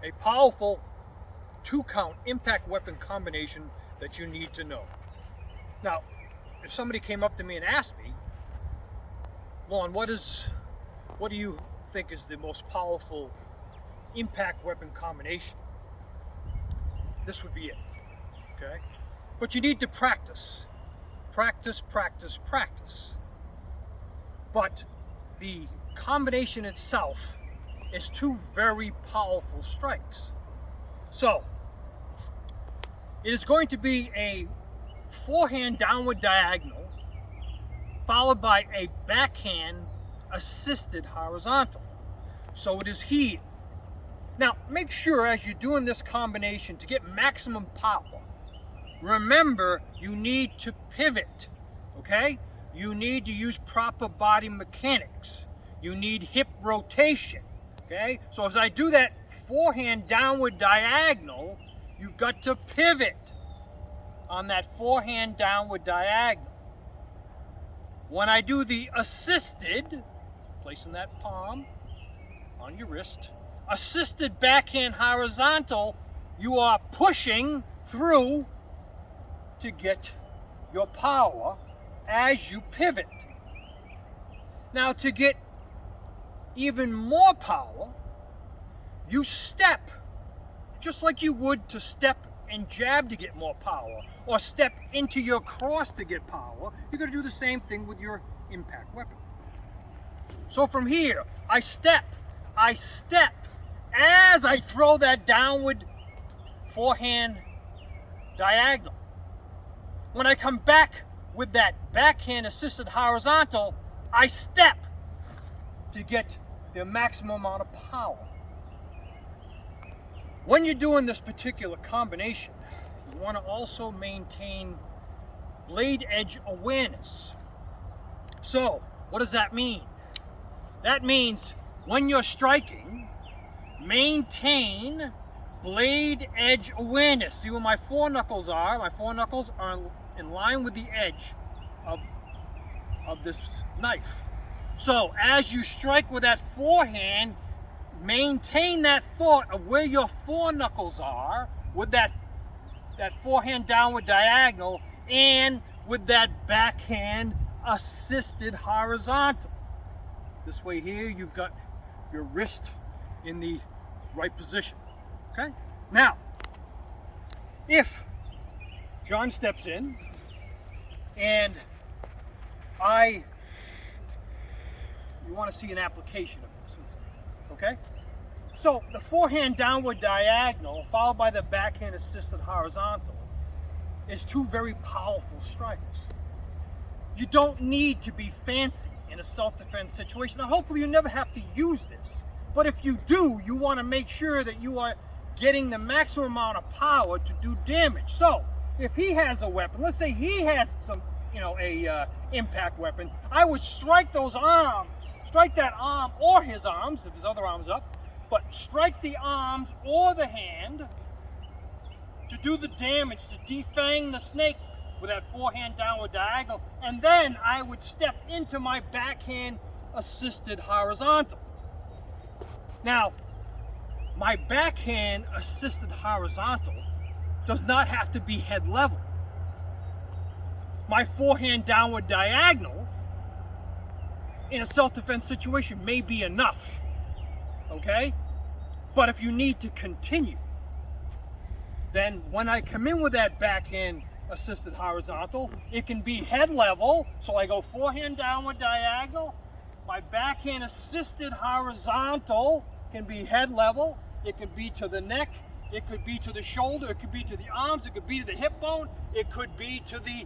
a powerful 2-count impact weapon combination that you need to know. Now, if somebody came up to me and asked me, Lorne, what do you think is the most powerful impact weapon combination? This would be it, okay? But you need to practice. Practice, practice, practice. But the combination itself is 2 very powerful strikes. So, it is going to be a forehand downward diagonal followed by a backhand assisted horizontal. So it is here. Now, make sure as you're doing this combination to get maximum power, remember you need to pivot, okay? You need to use proper body mechanics. You need hip rotation, okay? So as I do that forehand downward diagonal, you've got to pivot on that forehand downward diagonal. When I do the assisted, placing that palm on your wrist, assisted backhand horizontal, you are pushing through to get your power as you pivot. Now, to get even more power, you step, just like you would to step and jab to get more power, or step into your cross to get power. You're going to do the same thing with your impact weapon. So from here, I step as I throw that downward forehand diagonal. When I come back with that backhand assisted horizontal, I step to get the maximum amount of power. When you're doing this particular combination, you want to also maintain blade edge awareness. So, what does that mean? That means when you're striking, maintain blade edge awareness. See where my foreknuckles are? My foreknuckles are in line with the edge of this knife. So as you strike with that forehand, maintain that thought of where your foreknuckles are with that forehand downward diagonal and with that backhand assisted horizontal. This way here, you've got your wrist in the right position, okay? Now, if John steps in and you want to see an application of this, okay? So the forehand downward diagonal followed by the backhand assisted horizontal is 2 very powerful strikes. You don't need to be fancy in a self-defense situation. Now, hopefully you never have to use this, but if you do, you want to make sure that you are getting the maximum amount of power to do damage. So if he has a weapon, let's say he has some, a impact weapon, I would strike those arms, strike that arm or his arms, if his other arm's up, but strike the arms or the hand to do the damage, to defang the snake with that forehand downward diagonal, and then I would step into my backhand assisted horizontal. Now, my backhand assisted horizontal does not have to be head level. My forehand downward diagonal in a self-defense situation may be enough, okay? But if you need to continue, then when I come in with that backhand assisted horizontal, it can be head level, so I go forehand downward diagonal. My backhand assisted horizontal can be head level, it could be to the neck, it could be to the shoulder, it could be to the arms, it could be to the hip bone, it could be to the